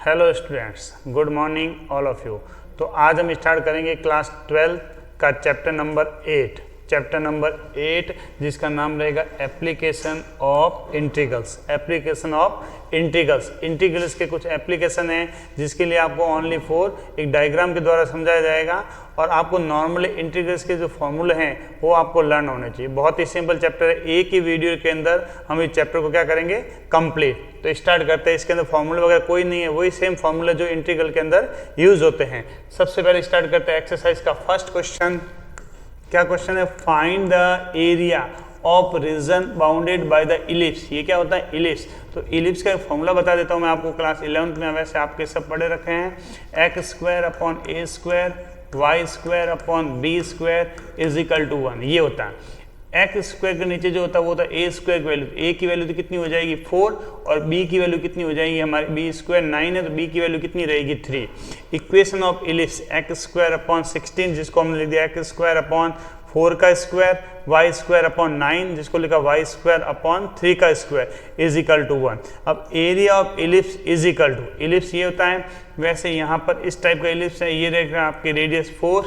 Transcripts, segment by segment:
Hello students, good morning all of you. तो आज हम स्टार्ट करेंगे क्लास 12 का चैप्टर नंबर 8 जिसका नाम रहेगा एप्लीकेशन ऑफ इंटीग्रल्स। इंटीग्रल्स के कुछ एप्लीकेशन हैं जिसके लिए आपको ओनली एक डायग्राम के द्वारा समझाया जाएगा और आपको नॉर्मली इंटीग्रल्स के जो फॉर्मूले हैं वो आपको लर्न होने चाहिए। बहुत ही सिंपल चैप्टर है, एक ही वीडियो के अंदर हम इस चैप्टर को क्या करेंगे, कंप्लीट। तो स्टार्ट करते हैं। इसके अंदर फॉर्मूले वगैरह कोई नहीं है, वही सेम फॉर्मूले जो इंटीग्रल के अंदर यूज होते हैं। सबसे पहले स्टार्ट करते हैं एक्सरसाइज का फर्स्ट क्वेश्चन। क्या क्वेश्चन है? Find the area of reason bounded by the ellipse. ये क्या होता है? इलिप्स। तो इलिप्स का एक फॉर्मूला बता देता हूँ मैं आपको, क्लास 11th में वैसे आपके सब पढ़े रखे हैं। X square upon a square y square upon b square is equal to 1। ये होता है एक्स स्क्वायर के नीचे जो होता है वो होता है ए स्क्वायर की वैल्यू। ए की वैल्यू तो कितनी हो जाएगी 4 और बी की वैल्यू कितनी हो जाएगी, हमारी बी स्क्वायर 9 है तो बी की वैल्यू कितनी रहेगी 3। Equation of ellipse x square upon 16 जिसको हमने लिख दिया एक्स स्क्वायर अपॉन 4 का स्क्वायर वाई स्क्वायर अपॉन 9 जिसको लिखा वाई स्क्वायर अपॉन 3 का स्क्वायर इज इक्वल टू 1। अब area of ellipse is equal to, ellipse ये होता है, वैसे यहाँ पर इस टाइप का इलिप्स है, ये रहेगा आपके रेडियस 4,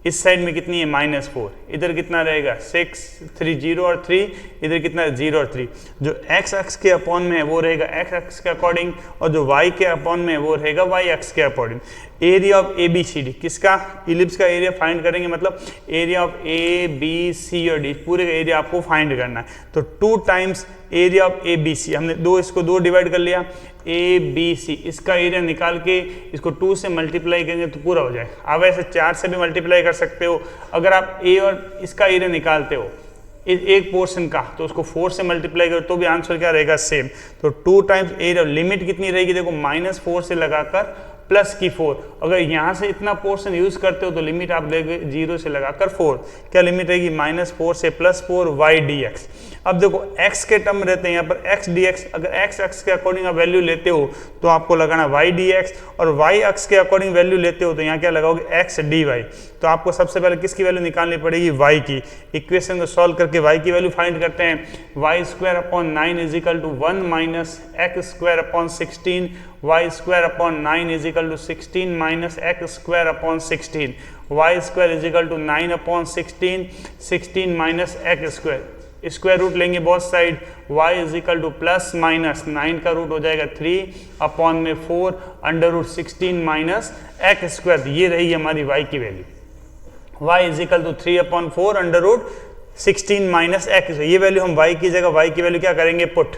इस साइड में कितनी है -4, इधर कितना रहेगा 6, 3 0 और 3, इधर कितना है 0 और 3। जो x अक्ष के अपॉन में है वो रहेगा x अक्ष के अकॉर्डिंग और जो y के अपॉन में है वो रहेगा y अक्ष के according. Area of A B C D, किसका? इलिप्स का एरिया फाइंड करेंगे, मतलब area of A B C और डी, पूरे का एरिया आपको फाइंड करना है। तो 2 times area of A B C, हमने इसको 2 डिवाइड कर लिया, ए बी सी, इसका एरिया निकाल के इसको 2 से मल्टीप्लाई करेंगे तो पूरा हो जाएगा। आप ऐसे 4 से भी मल्टीप्लाई कर सकते हो। अगर आप ए और इसका एरिया निकालते हो एक पोर्शन का तो उसको 4 से मल्टीप्लाई करो तो भी आंसर क्या रहेगा, सेम। तो 2 टाइम्स एरिया, लिमिट कितनी रहेगी देखो, -4 से लगाकर प्लस की 4। अगर यहाँ से इतना पोर्शन यूज करते हो तो लिमिट आप लेंगे 0 से लगाकर 4। क्या लिमिट रहेगी? -4 से +4 y dx। अब देखो x के टर्म रहते हैं यहाँ पर x dx, अगर x अक्ष के अकॉर्डिंग आप वैल्यू लेते हो तो आपको लगाना y dx, और y अक्ष के अकॉर्डिंग वैल्यू लेते हो तो यहाँ क्या लगाओगे x dy। तो आपको सबसे पहले किसकी वैल्यू निकालनी पड़ेगी? y की। इक्वेशन को सॉल्व करके y की वैल्यू फाइंड करते हैं। Y square upon 9 is equal to 1 minus x square upon 16, y square upon 9 is equal to 16 minus x square upon 16, y square is equal to 9 upon 16, 16 minus x square, square root लेंगे both side, y is equal to plus minus 9 का root हो जाएगा 3 upon में 4 under root 16 minus x square. ये रही हमारी y की value, y is equal to 3 upon 4 under root 16 minus x. ये वैल्यू हम y की जगह y की वैल्यू क्या करेंगे, पुट।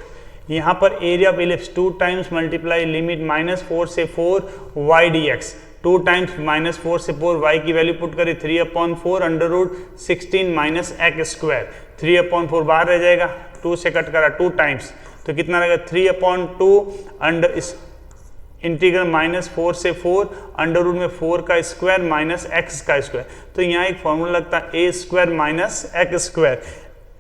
यहाँ पर area of ellipse 2 times multiply limit -4 से 4 y dx, 2 टाइम्स -4 से 4 y की वैल्यू पुट करें 3 upon 4 under root 16 minus x square. 3 upon 4 बाहर रह जाएगा, 2 से कट करा 2 टाइम्स तो कितना रहेगा 3 अपॉन 2 अंडर इस इंटीग्रल -4 से 4 अंडर रूट में 4 का स्क्वायर माइनस एक्स का स्क्वायर। तो यहाँ एक फॉर्मूला लगता है a square minus x square.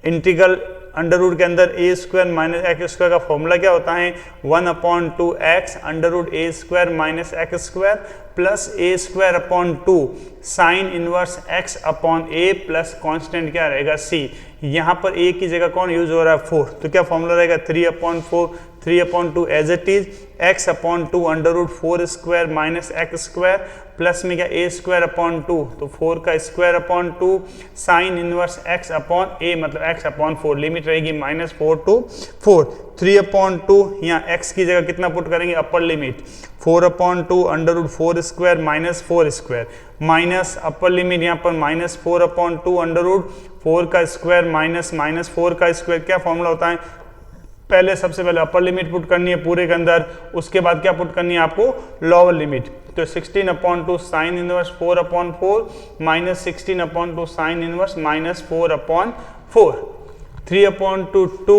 Integral under root के अंदर a square minus x square का फॉर्मूला क्या होता है? 1 upon 2x under root a square minus x square plus a square upon 2 sine inverse x upon a plus constant क्या रहेगा c। यहाँ पर a की जगह कौन यूज हो रहा है? 4। तो क्या फॉर्मूला रहेगा 3 upon 4, 3 upon 2 as it is, x upon 2 under root 4 square minus x square plus में क्या a स्क्वायर अपॉन 2 तो 4 का square upon 2 sine inverse x upon a मतलब x अपॉन 4। लिमिट रहेगी -4 to 4। 3 अपॉन 2 यहाँ x की जगह कितना पुट करेंगे, upper limit 4 upon 2 under root 4 square minus 4 square minus upper limit यहाँ पर -4 अपॉन 2 अंडर रूट 4 का स्क्वायर माइनस -4 का स्क्वायर। क्या फॉर्मूला होता है? पहले सबसे पहले अपर लिमिट पुट करनी है पूरे के अंदर, उसके बाद क्या पुट करनी है आपको, लोअर लिमिट। तो 16 upon 2 sine inverse 4 upon 4 minus 16 upon 2 sine inverse -4 upon 4। 3 upon 2 2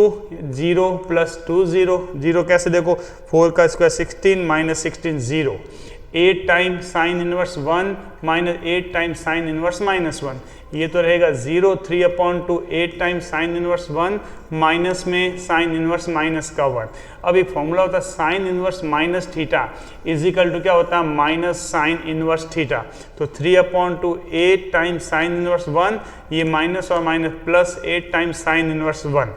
0 plus 2 0 0 कैसे देखो, 4 का square 16 minus 16 0, 8 time sign inverse 1 minus 8 time sign inverse -1, ये तो रहेगा 0। 3 upon 2 8 time sign inverse 1 minus में साइन इनवर्स माइनस का 1। अब एक फॉर्मूला होता है sine inverse minus theta is equal to क्या होता है, माइनस साइन इनवर्स थीटा। तो 3 अपॉन 2 8 टाइम साइन इनवर्स 1, ये माइनस और minus plus 8 time sign inverse 1।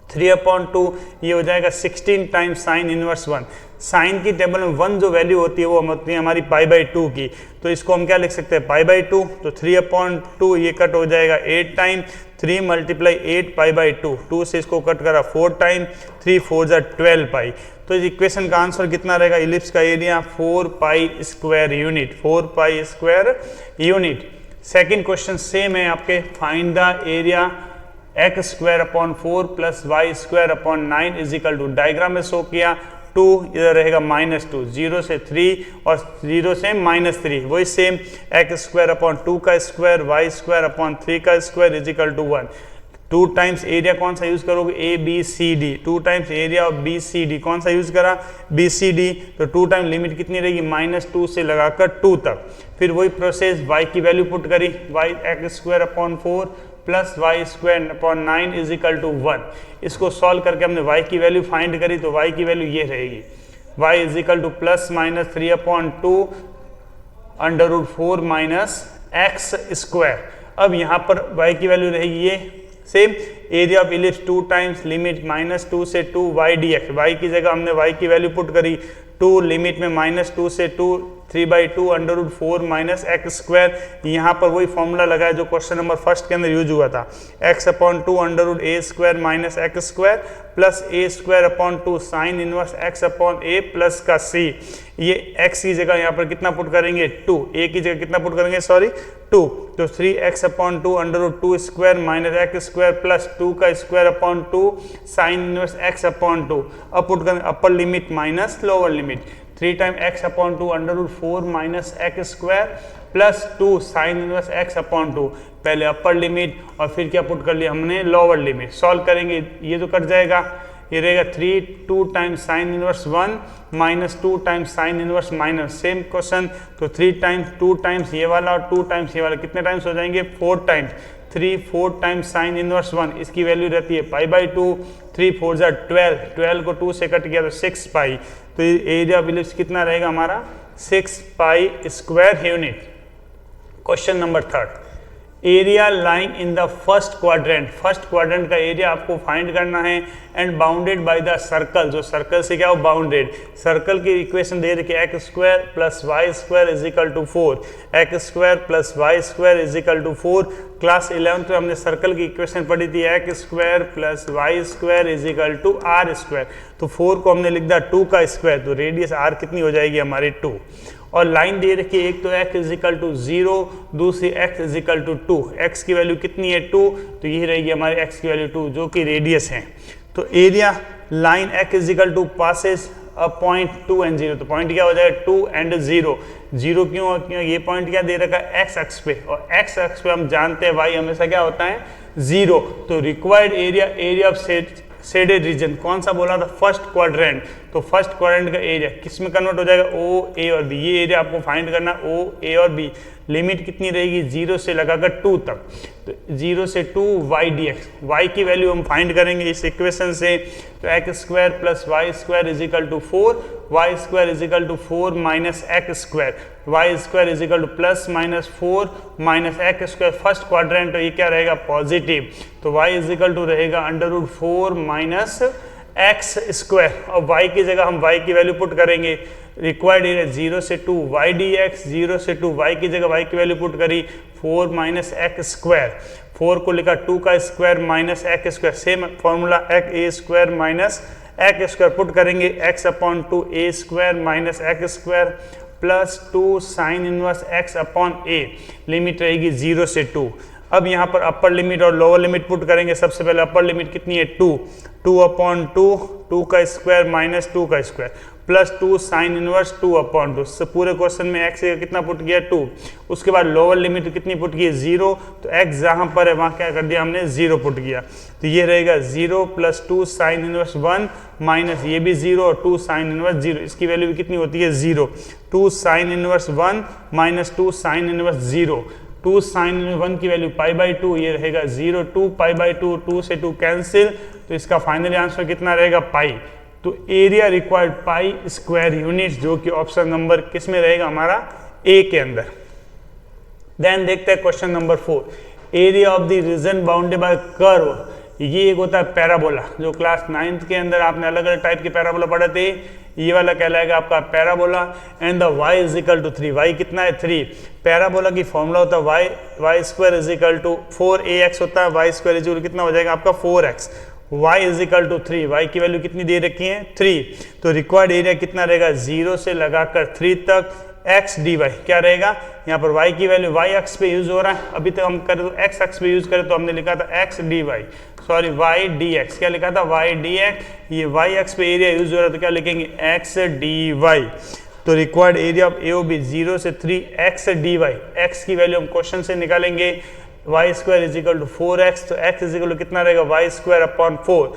3/2 ये हो जाएगा 16 टाइम्स साइन इनवर्स 1। साइन की टेबल में 1 जो वैल्यू होती है वो होती है हमारी π/2 की, तो इसको हम क्या लिख सकते हैं π/2, तो 3/2 ये कट हो जाएगा 8 टाइम, 3 × 8 π/2, 2 से इसको कट करा 4 टाइम, 3 4 जा 12 पाई। तो इस इक्वेशन का आंसर कितना रहेगा, इलिप्स का area 4 π² unit, 4 π² unit. Second question same है आपके, find the area x² + 4 y² 9 is equal to, diagram में शो किया 2 इधर रहेगा -2, 0 से 3 और 0 से -3, वही सेम x² का स्क्वायर y² 3 का square is equal to 1। 2 times area कौन सा यूज करोगे, ABCD, 2 times area of BCD, कौन सा यूज करा BCD, तो 2 टाइम लिमिट कितनी रहेगी -2 से लगाकर 2 तक। फिर वही प्रोसेस y की वैल्यू पुट करी, x² + y² 9 is equal to 1। इसको सॉल्व करके हमने y की वैल्यू फाइंड करी, तो y की वैल्यू ये रहेगी, y is equal to +-3/2 √4 - x²। अब यहाँ पर y की वैल्यू रहेगी ये same, area of ellipse 2 times limit -2 से 2 y dx, y की जगह हमने y की वैल्यू पुट करी 2 लिमिट में -2 से 2 3/2 √4 - x²। यहाँ पर वही फॉर्मूला लगाया जो क्वेश्चन नंबर फर्स्ट के अंदर यूज हुआ था, x/2 √a² - x² plus a² sine inverse x/a plus का c। ये x की जगह यहाँ पर कितना पुट करेंगे 2, a की जगह कितना पुट करेंगे 2, तो 3x/2 √2² - x² प्लस 2 का स्क्वायर/2 साइन इनवर्स x/2। अब पुट करेंगे upper limit minus lower limit, 3 time x/2 √4 - x² plus 2 sine inverse x/2, पहले अपर लिमिट और फिर क्या पुट कर लिया हमने लोअर लिमिट। सॉल्व करेंगे ये तो कट जाएगा, ये रहेगा 2 times sign inverse 1 - 2 times sign inverse minus, same question, तो 2 टाइम्स ये वाला और 2 टाइम्स ये वाला, कितने टाइम्स हो जाएंगे 4 टाइम्स, 4 टाइम्स साइन इनवर्स 1, इसकी वैल्यू रहती है π/2, 3 4 जा 12, 12 को 2 से कट किया तो 6 पाई, तो एरिया ऑफ इलिप्स कितना रहेगा हमारा 6 π² unit. Question number 3, area lying in the first quadrant, first quadrant का एरिया आपको फाइंड करना है and bounded by the circle, जो सर्कल से क्या हो बाउंडेड, सर्कल की इक्वेशन दे रखी है x² + y² is equal to 4, x² + y² is equal to 4। Class 11th में हमने सर्कल की इक्वेशन पढ़ी थी x² + y² is equal to r², तो 4 को हमने लिख दिया 2 का स्क्वायर, तो रेडियस r कितनी हो जाएगी हमारी 2। और लाइन दे रखी है, एक तो x इज इक्वल टू 0, दूसरी x is equal to 2, x की वैल्यू कितनी है 2, तो ये रहेगी हमारी x की वैल्यू 2 जो कि रेडियस है। तो area line x is equal to passes a point 2 and 0, तो पॉइंट क्या हो जाएगा 2 and 0, 0 क्यों, ये पॉइंट क्या दे रखा है x अक्ष पे, और x अक्ष पे हम जानते हैं y हमेशा क्या होता है 0, तो required area of shaded region कौन सा बोला था फर्स्ट क्वाड्रेंट, तो फर्स्ट क्वाड्रेंट का एरिया किस में कन्वर्ट हो जाएगा O A और B, ये एरिया आपको फाइंड करना O A और B। लिमिट कितनी रहेगी 0 से लगाकर 2 तक, तो 0 से 2 y dx, y की वैल्यू हम फाइंड करेंगे इस इक्वेशन से, तो x² + y² is equal to 4, y² is equal to 4 - x², y² is equal to +-4 - x², first quadrant, तो ये क्या रहेगा पॉजिटिव, तो y इज इक्वल टू रहेगा √4 - x², और y की जगह हम y की वैल्यू पुट करेंगे, रिक्वायर्ड एरिया 0 से 2 y dx, 0 से 2 y की जगह y की वैल्यू पुट करी 4 - x², 4 को लिखा 2 का square - x², same formula a² - x² put करेंगे, x/2 a² - x² plus 2 sine inverse x/a, limit रहेगी 0 से 2। अब यहाँ पर अपर लिमिट और लोअर लिमिट पुट करेंगे, सबसे पहले अपर लिमिट कितनी है 2, 2/2 का स्क्वायर - 2 का स्क्वायर प्लस 2 साइन इनवर्स 2/2, पूरे क्वेश्चन में x कितना पुट किया 2, उसके बाद लोअर लिमिट कितनी पुट की है 0, तो x जहाँ पर है वहाँ क्या कर दिया हमने 0 पुट किया, तो ये रहेगा 0 + 2 साइन इनवर्स 1 माइनस ये भी 0 और 2 साइन इनवर्स 0, इसकी वैल्यू भी कितनी होती है 0, 2 साइन इनवर्स 1 माइनस 2 साइन इनवर्स 0, 2 साइन 1 की वैल्यू π/2, ये रहेगा 0, 2 π/2, 2 से 2 कैंसिल, तो इसका फाइनली आंसर कितना रहेगा पाई। तो एरिया रिक्वायर्ड π² यूनिट्स, जो कि ऑप्शन नंबर किस में रहेगा हमारा ए के अंदर। देन देखते हैं question number 4, area of the reason bounded by curve ये एक होता है पैराबोला, जो क्लास 9th के अंदर आपने अलग अलग टाइप के पैराबोला पढ़े थे, ये वाला कहलाएगा आपका parabola. And the y is equal to 3, y कितना है 3। पैराबोला की फॉर्मूला होता है y square is equal to 4ax होता है, y स्क्वायर इज इक्वल कितना हो जाएगा आपका 4x। y is equal to 3, y की वैल्यू कितनी दे रखी है 3, तो रिक्वायर्ड एरिया कितना रहेगा 0 से लगाकर 3 तक x dy क्या रहेगा, यहाँ पर y की वैल्यू y अक्ष पे यूज हो रहा है, अभी तक हम करें तो x अक्ष पे यूज करें तो हमने लिखा था x dy, sorry y dx, क्या लिखा था y dx, ये y अक्ष पे एरिया यूज हो रहा है तो क्या लिखेंगे x dy। तो रिक्वायर्ड एरिया ऑफ AOB 0 से 3 x dy, x की वैल्यू हम क्वेश्चन से निकालेंगे, y square is equal to 4x, तो x इज इक्वल टू कितना रहेगा y square upon 4,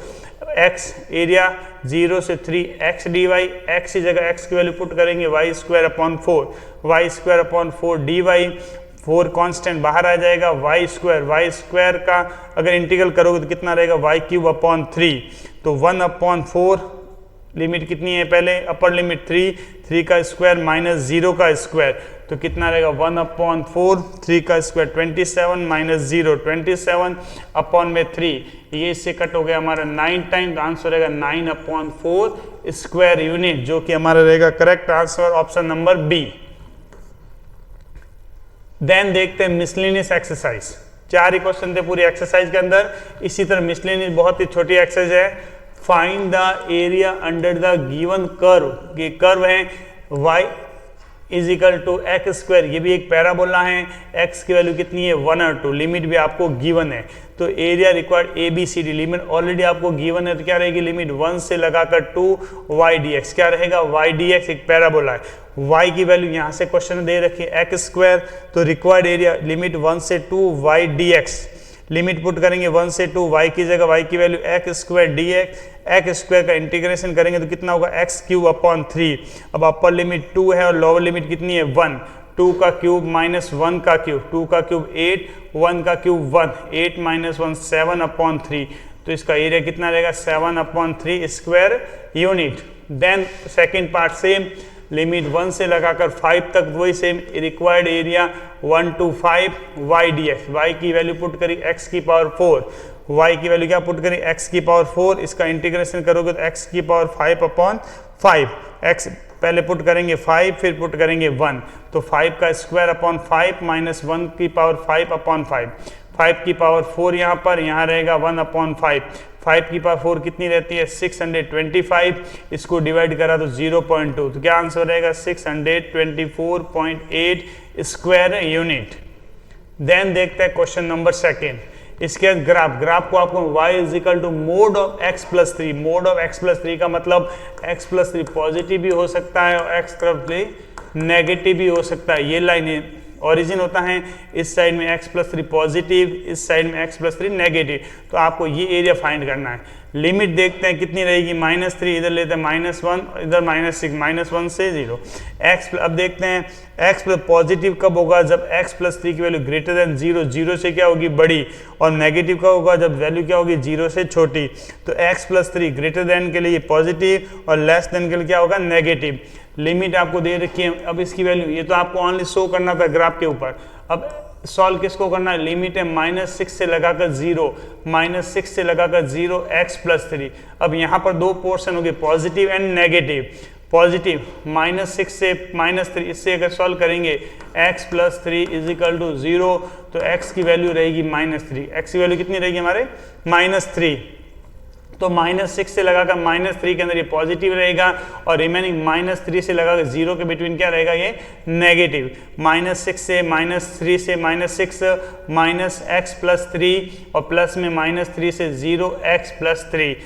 x area 0 से 3 x dy, x की जगह x की वैल्यू पुट करेंगे y square upon 4, y square upon 4 dy, 4 constant बाहर आ जाएगा, y स्क्वायर का अगर इंटीग्रल करोगे तो कितना रहेगा y क्यूब अपॉन 3, तो 1 अपॉन 4, लिमिट कितनी है पहले, अपर लिमिट 3 का स्क्वायर माइनस 0 का स्क्वायर, तो कितना रहेगा 1 अपॉन 4, 3 का स्क्वायर 27 माइनस 0 27 अपॉन में 3, ये इससे कट हो गया हमारा 9 टाइम, तो आंसर रहेगा 9 अपॉन 4 स्क्वायर यूनिट, जो कि हमारा रहेगा correct answer option number B. Then देखते हैं मिसलेनियस एक्सरसाइज, 4 ही क्वेश्चन थे पूरी एक्सरसाइज के अंदर। इसी तरह मिसलेनियस बहुत ही छोटी एक्सरसाइज है, find the area under the given curve, ये कर्व है y is equal to x square, ये भी एक पैराबोला है, x की वैल्यू कितनी है 1 और 2, लिमिट भी आपको गिवन है, तो area required ABCD, limit already आपको गिवन है, तो क्या रहेगी लिमिट 1 से लगाकर 2 y dx, क्या रहेगा y dx, एक पैराबोला है, y की वैल्यू यहाँ से क्वेश्चन दे रखी है x स्क्वायर, तो रिक्वायर्ड एरिया लिमिट 1 से 2 y dx, लिमिट पुट करेंगे 1 से 2, y की जगह y की value x square dx, x square का इंटीग्रेशन करेंगे तो कितना होगा x क्यूब अपॉन 3, अब अपर लिमिट 2 है और लोअर लिमिट कितनी है 1, 2 का क्यूब माइनस 1 का क्यूब, 2 का क्यूब 8, 1 का क्यूब 1, 8 माइनस 1 7 अपॉन 3, तो इसका एरिया कितना रहेगा 7 upon 3 square unit. Then second part same, limit 1 से लगाकर 5 तक वही same, required area 1 to 5 y dx, y की वैल्यू पुट करी x की पावर 4, y की वैल्यू क्या पुट करी x की पावर 4, इसका इंटीग्रेशन करोगे तो x की पावर 5 अपॉन 5, x पहले पुट करेंगे 5 फिर पुट करेंगे 1, तो 5 का स्क्वायर अपॉन 5 माइनस 1 की पावर 5 अपॉन 5, 5 की पावर 4 यहाँ पर, यहाँ रहेगा 1 अपॉन 5, 5 की पावर 4 कितनी रहती है 625, इसको डिवाइड करा तो 0.2, तो क्या आंसर रहेगा 624.8 स्क्वायर यूनिट। देन देखते हैं क्वेश्चन नंबर सेकेंड, इसके ग्राफ को आपको y is equal to mod of x plus 3, mod of x plus 3 का मतलब x प्लस 3 पॉजिटिव भी हो सकता है और x प्लस 3 नेगेटिव भी हो सकता है, ये लाइन ओरिजिन होता है, इस साइड में x प्लस 3 पॉजिटिव, इस साइड में x प्लस 3 नेगेटिव, तो आपको ये एरिया फाइंड करना है। लिमिट देखते हैं कितनी रहेगी -3, इधर लेते हैं -1, इधर -6, -1 से 0, x, अब देखते हैं x प्लस पॉजिटिव कब होगा, जब x प्लस 3 की वैल्यू ग्रेटर देन 0, 0 से क्या होगी बड़ी, और नेगेटिव कब होगा जब वैल्यू क्या होगी 0 से छोटी, तो x प्लस 3 ग्रेटर देन के लिए पॉजिटिव और लेस देन के लिए क्या होगा नेगेटिव। लिमिट आपको दे रखी है, अब इसकी वैल्यू, ये तो आपको ओनली शो करना था ग्राफ के ऊपर, अब सॉल्व किसको करना है, लिमिट है -6 से लगाकर 0, -6 से लगाकर 0 x प्लस 3, अब यहाँ पर दो पोर्शन हो गए पॉजिटिव एंड नेगेटिव, पॉजिटिव -6 से -3, इससे अगर सॉल्व करेंगे x plus 3 is equal to 0, तो x की वैल्यू रहेगी -3, x की वैल्यू कितनी रहेगी हमारे -3, तो -6 से लगाकर -3 के अंदर ये पॉजिटिव रहेगा और रिमेनिंग -3 से लगाकर 0 के बिटवीन क्या रहेगा ये नेगेटिव, -6 से -3 से -6 माइनस x प्लस 3 और प्लस में -3 से 0 x प्लस 3,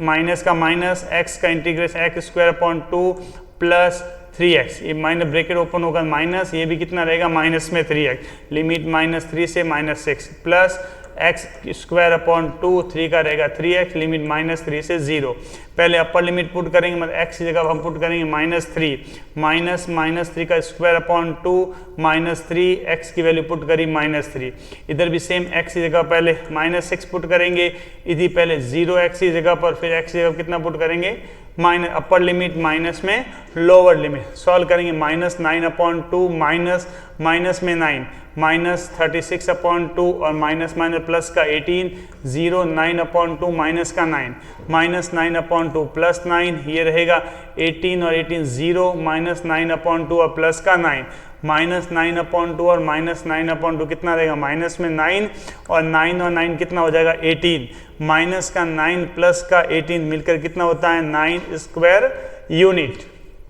माइनस का माइनस, x का integration x square upon 2 plus 3x, ये माइनस ब्रैकेट ओपन होगा माइनस, ये भी कितना रहेगा माइनस में 3x, लिमिट -3 से -6 प्लस x स्क्वायर अपॉन 2, 3 का रहेगा 3x, लिमिट -3 से 0, पहले अपर लिमिट पुट करेंगे मतलब x की जगह हम पुट करेंगे -3, -3 का स्क्वायर अपॉन 2 -3, x की वैल्यू पुट करी -3, इधर भी सेम x की जगह पहले -6 पुट करेंगे, इधर पहले 0x की जगह पर फिर x की जगह कितना पुट करेंगे अपर लिमिट माइनस में लोअर लिमिट, सॉल्व करेंगे -9 अपॉन 2 माइनस में 9, -36/2 और माइनस माइनस प्लस का 18, 0 9/2 माइनस का 9, -9/2 प्लस 9, ये रहेगा 18 और 18 0 -9/2 और प्लस का 9, -9/2 और -9/2 कितना रहेगा माइनस में 9 और 9 और 9 कितना हो जाएगा 18, माइनस का 9 प्लस का 18 मिलकर कितना होता है 9 square unit.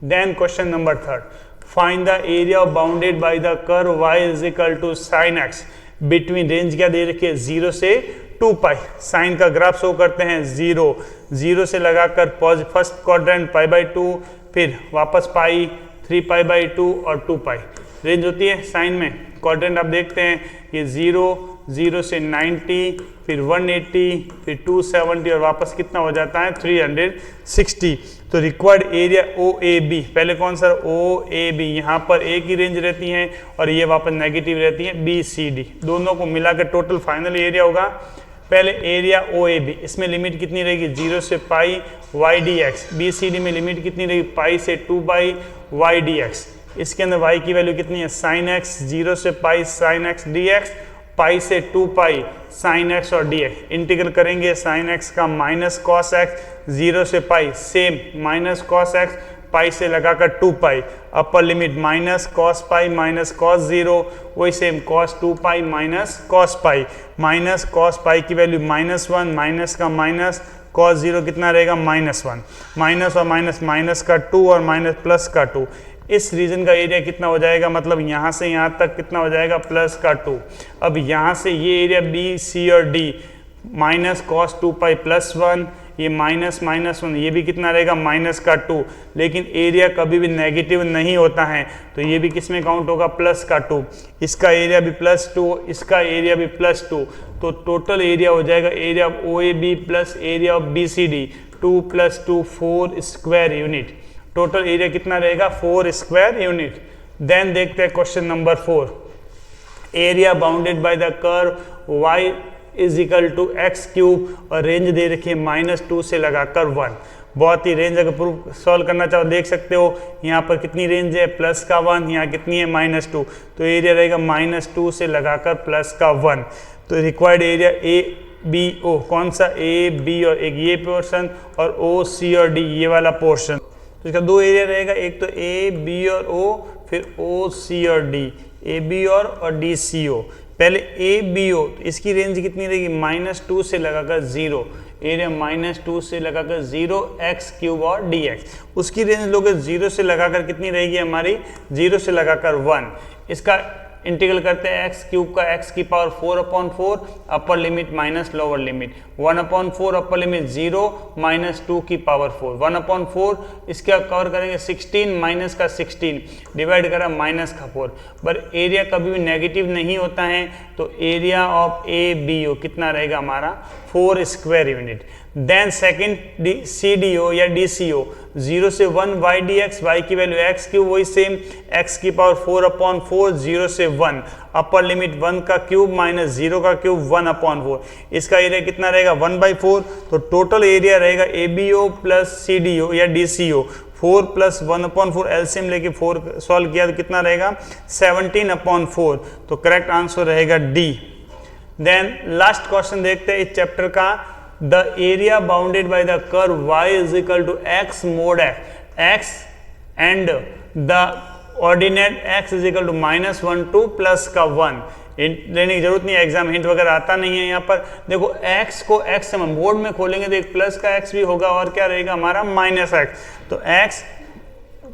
Then question number 3, find the area bounded by the curve y is equal to sine x between, range क्या दे रखी है 0 से 2 पाई, साइन का ग्राफ शो करते हैं 0 से लगाकर फर्स्ट क्वाड्रेंट π/2, फिर वापस पाई 3π/2 और 2 पाई, रेंज होती है साइन में। क्वाड्रेंट आप देखते हैं ये 0 से 90, फिर 180, फिर 270 और वापस कितना हो जाता है 360। तो रिक्वायर्ड एरिया OAB, पहले कौन सा OAB, यहाँ पर एक ही रेंज रहती है और ये वापस नेगेटिव रहती है BCD, दोनों को मिलाकर टोटल फाइनल एरिया होगा। पहले एरिया OAB, इसमें लिमिट कितनी रहेगी 0 से पाई y dx, BCD में लिमिट कितनी रहेगी पाई से 2 पाई y dx, इसके अंदर y की वैल्यू कितनी है साइन x, 0 से pi sine x dx, pi से 2 पाई साइन x और dx, इंटीग्रल करेंगे साइन x का माइनस कॉस x, 0 से pi same minus cos x, pi से लगाकर 2 pi, upper limit minus cos pi minus cos 0, वही same cos 2 pi minus cos pi की value -1, minus का minus cos 0 कितना रहेगा -1, माइनस और माइनस माइनस का 2 और माइनस प्लस का 2, इस रीजन का एरिया कितना हो जाएगा, मतलब यहाँ से यहाँ तक कितना हो जाएगा प्लस का 2। अब यहाँ से ये एरिया B, C और D minus cos 2 pi plus 1, ये माइनस माइनस 1, ये भी कितना रहेगा माइनस का 2, लेकिन एरिया कभी भी नेगेटिव नहीं होता है, तो ये भी किस में काउंट होगा प्लस का 2, इसका एरिया भी +2, इसका एरिया भी +2, तो टोटल एरिया हो जाएगा area of OAB plus area of BCD, 2 + 2 4 square unit, total area कितना रहेगा 4 स्क्वायर यूनिट। देन देखते हैं question number 4, area bounded by the curve y is equal to x³ और रेंज दे रखी है -2 से लगाकर 1। बहुत ही रेंज अगर प्रूफ सॉल्व करना चाहो देख सकते हो, यहाँ पर कितनी रेंज है प्लस का 1, यहाँ कितनी है -2, तो एरिया रहेगा -2 से लगाकर प्लस का 1। तो रिक्वायर्ड एरिया ABO, कौन सा AB और एक ये पोर्शन और OC और D ये वाला पोर्शन, तो इसका 2 एरिया रहेगा, एक तो AB और O, फिर OC और D, AB और DCO। पहले ABO, तो इसकी रेंज कितनी रहेगी -2 से लगाकर 0, एरिया -2 से लगाकर 0 x³ और dx, उसकी रेंज लोगे 0 से लगाकर कितनी रहेगी हमारी 0 से लगाकर 1, इसका इंटीग्रल करते हैं x³ का x की पावर 4/4 अपर limit minus lower limit, 1/4 upper limit 0 -2 की पावर 4, 1/4 इसका कवर करेंगे 16 माइनस का 16 डिवाइड करा माइनस का 4, पर एरिया कभी भी नेगेटिव नहीं होता है, तो एरिया ऑफ ABO कितना रहेगा हमारा 4 square unit. Then second CDO या DCO, 0 से 1 y dx, y की वैल्यू x³ वही सेम x की पावर 4/4, 0 से 1 अपर लिमिट 1 का क्यूब माइनस 0 का क्यूब 1/4, इसका एरिया कितना रहेगा 1/4, तो टोटल एरिया रहेगा ABO प्लस CDO या DCO 4 + 1/4, एलसीएम लेके 4 सॉल्व किया तो कितना रहेगा 17/4, तो करेक्ट आंसर रहेगा D। देन लास्ट क्वेश्चन देखते हैं इस चैप्टर का, the area bounded by the curve y is equal to x mod x and the ordinate x is equal to -1 2 plus का 1, लेने की जरूरत नहीं है, एग्जाम हिंट वगैरह आता नहीं है। यहाँ पर देखो x को x से मोड में खोलेंगे तो एक प्लस का x भी होगा और क्या रहेगा हमारा -x, तो x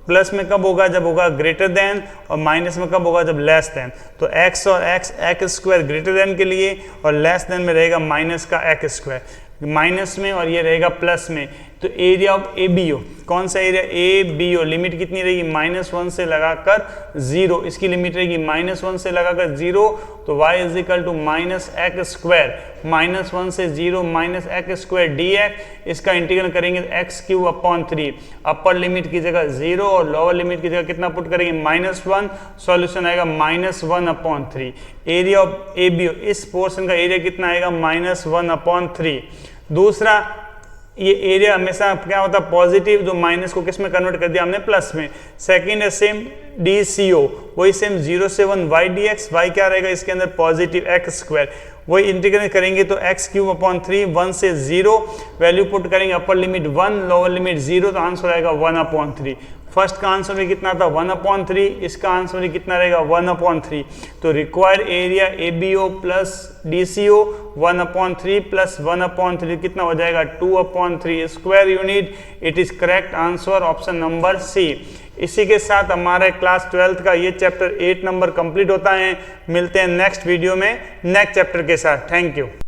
प्लस में कब होगा जब होगा ग्रेटर देन, और माइनस में कब होगा जब लेस देन, तो x और x² ग्रेटर देन के लिए और लेस देन में रहेगा माइनस का x², माइनस में और ये रहेगा प्लस में। तो एरिया ऑफ ABO, कौन सा एरिया ABO, लिमिट कितनी रहेगी -1 से लगाकर 0, इसकी लिमिट रहेगी -1 से लगाकर 0, तो y is equal to -x², -1 से 0 -x² dx, इसका इंटीग्रल करेंगे x³/3, अपर लिमिट की जगह 0 और लोअर लिमिट की जगह कितना पुट करेंगे -1, सॉल्यूशन आएगा -1/3। एरिया ऑफ ABO, इस पोर्शन का एरिया कितना आएगा -1/3। दूसरा ये एरिया हमेशा क्या होता है पॉजिटिव, जो माइनस को किस में कन्वर्ट कर दिया हमने प्लस में। सेकंड है सेम DCO, वही सेम 0 से 1 y dx, y क्या रहेगा इसके अंदर पॉजिटिव x स्क्वायर, वही इंटीग्रेट करेंगे तो x क्यूब अपॉन 3, 1 से 0 वैल्यू पुट करेंगे, अपर लिमिट 1 लोअर लिमिट 0, तो आंसर आएगा 1/3। फर्स्ट का आंसर में कितना था 1/3, इसका आंसर में कितना रहेगा 1/3। तो required area ABO plus DCO 1/3 plus 1/3 कितना हो जाएगा 2/3 square unit. It is correct answer option number C. इसी के साथ हमारे क्लास 12th का ये चैप्टर 8 नंबर कंप्लीट होता है। मिलते हैं नेक्स्ट वीडियो में नेक्स्ट चैप्टर के साथ। Thank you.